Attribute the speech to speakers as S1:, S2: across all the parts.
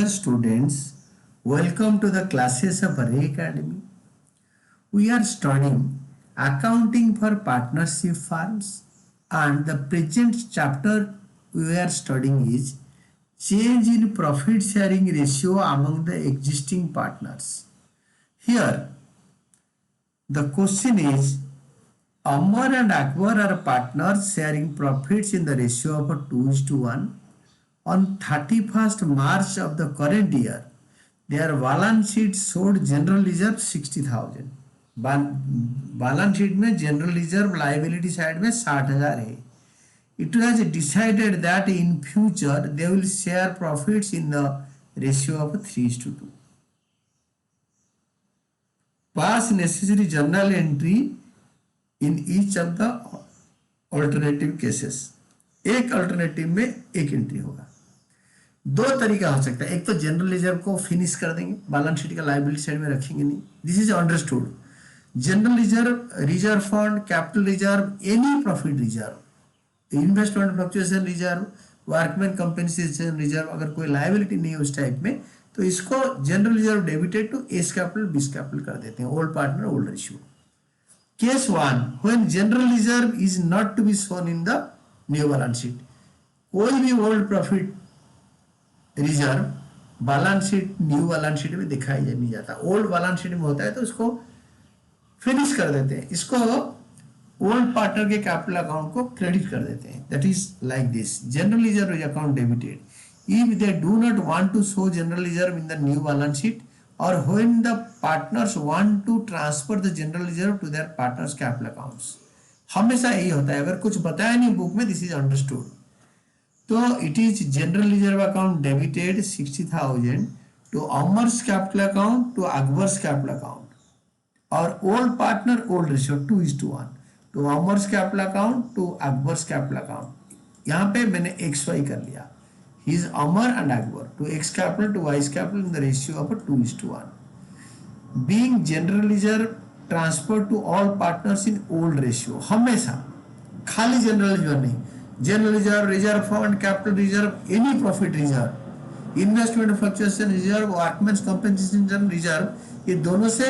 S1: Dear students, welcome to the classes of Array Academy. We are studying accounting for partnership firms, and the present chapter we are studying is change in profit sharing ratio among the existing partners. Here the question is, Amar and Akbar are partners sharing profits in the ratio of 2:1. On 31st March of the current year, their balance sheet showed general reserve 60,000. Balance sheet में general reserve liability side में 60,000 है. It was decided that in future they will share profits in the ratio of 3:2. Pass necessary journal entry in each of the alternative cases. एक alternative में एक entry होगा. दो तरीका हो सकता है. एक तो जनरल रिजर्व को फिनिश कर देंगे, बैलेंस शीट का लायबिलिटी साइड में रखेंगे नहीं. This is understood. General reserve, reserve fund, capital reserve, any profit reserve, investment fluctuation reserve, workman compensation reserve, अगर कोई लायबिलिटी नहीं है उस टाइप में तो इसको general reserve debited to S capital B's capital कर देते हैं. Old partner old ratio. Case one, when general reserve is not to be shown in the new balance sheet. कोई भी old profit reserve balance sheet new balance sheet में दिखाई नहीं जाता. Old balance sheet में होता है तो उसको फिनिश कर देते हैं. इसको ओल्ड पार्टनर के कैपिटल अकाउंट को क्रेडिट कर देते हैं. That is like this. General reserve is account debited if they do not want to show general reserve in the new balance sheet और when the partners want to transfer the general reserve to their partners capital accounts. हमेशा यही होता है. अगर कुछ बताया नहीं book में, दिस इज अंडरस्टूड. तो it is general reserve account debited 60,000 to Amar's capital account to Akbar's capital account और old partner old ratio 2:1 to Amar's capital account to Akbar's capital account. यहाँ पे मैंने XY कर लिया. He is Amar and Akbar to X capital to Y's capital in the ratio of 2:1. Being general reserve transfer to all partners in old ratio. हमेशा खाली general reserve नहीं, general reserve, reserve fund, capital reserve, any profit reserve, investment fluctuation reserve, workman compensation reserve, ये दोनों से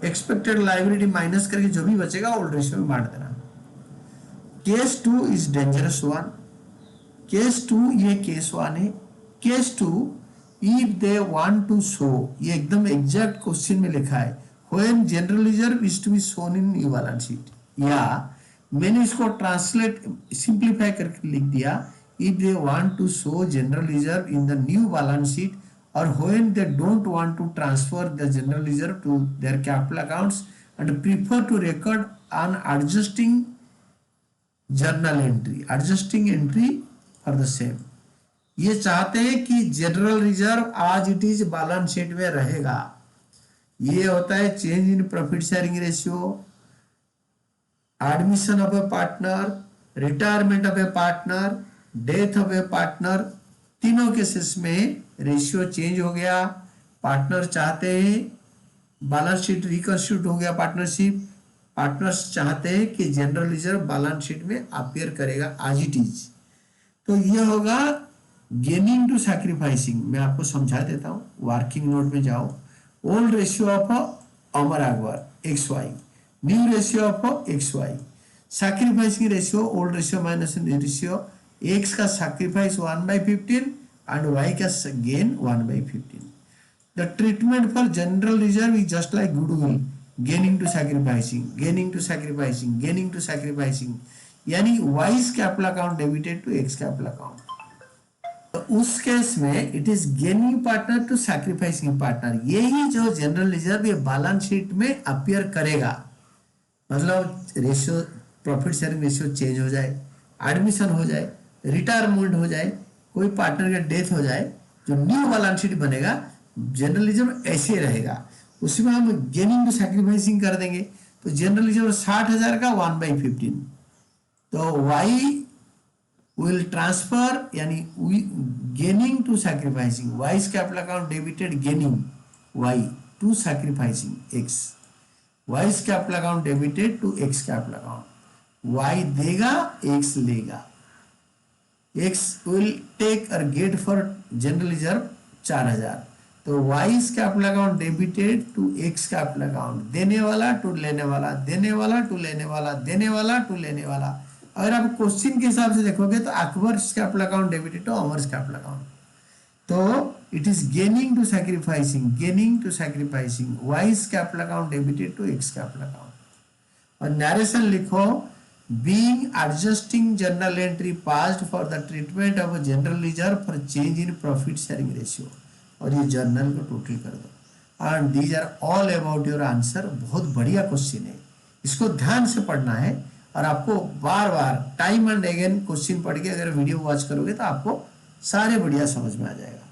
S1: expected liability minus करके जो भी बचेगा ओल्ड रेशियो में बांट देना. Case 2 is dangerous one. Case 2 ये केस 1 है. Case 2 if they want to show, ये एकदम एग्जैक्ट क्वेश्चन में लिखा है, when general reserve is to be shown in new balance sheet. या मैंने इसको ट्रांसलेट सिंप्लीफाई करके लिख दिया, if they want to show general reserve in the new balance sheet or when they don't want to transfer the general reserve to their capital accounts and prefer to record an adjusting journal entry for the same. ये चाहते हैं कि general reserve आज it is balance sheet में रहेगा. ये होता है change in profit sharing ratio, admission of A partner, retirement of A partner, death of A partner. तीनों केसेस में रेशियो चेंज हो गया. पार्टनर चाहते हैं बैलेंस शीट रिकंस्टिट्यूट हो गया पार्टनरशिप. पार्टनर्स चाहते हैं कि जनरल रिजर्व बैलेंस शीट में अपीयर करेगा आज इट इज. तो ये होगा गेनिंग टू सैक्रिफाइसिंग. मैं आपको समझा देता हूँ. वर्किंग नोट में जाओ. Old ratio of Amar Akbar XY, new ratio of XY, sacrificing ratio old ratio minus ratio. X का सैक्रिफाइस 1/15 and Y का gain 1/15. The treatment for general reserve is just like goodwill, gaining to sacrificing, gaining to sacrificing, gaining to sacrificing. यानी Y's capital account debited to X capital account. तो उस केस में it is gaining partner to sacrificing partner. यही जो general reserve ये balance sheet में appear करेगा. मतलब ratio, profit sharing ratio change हो जाए, एडमिशन हो जाए, रिटायरमेंट हो जाए, कोई पार्टनर का डेथ हो जाए, जो न्यू बैलेंस शीट बनेगा जनरल रिजर्व ऐसे रहेगा. उसमें हम गेनिंग टू सैक्रिफाइसिंग कर देंगे. तो जनरल रिजर्व 60,000 का 1/15. तो Y विल ट्रांसफर, यानी gaining to sacrificing, Y's capital account debited gaining Y to sacrificing X, Y's capital account debited to X capital account. Y देगा, X लेगा. X will take or get for general reserve 4000। तो Y's capital account debited to X capital account, देने वाला to लेने वाला, देने वाला to लेने वाला, देने वाला टू लेने वाला। अगर आप क्वेश्चन के हिसाब से देखोगे तो Akbar's capital account debited to Amar's capital account. तो it is gaining to sacrificing, gaining to sacrificing, Y's capital account debited to X capital account. और नरेशन लिखो, being adjusting journal entry passed for the treatment of general reserve for change in profit sharing ratio. और ये journal को total कर दो and these are all about your answer. बहुत बढ़िया question है, इसको ध्यान से पढ़ना है और आपको बार बार टाइम एंड अगेन क्वेश्चन पढ़ के अगर वीडियो वॉच करोगे तो आपको सारे बढ़िया समझ में आ जाएगा।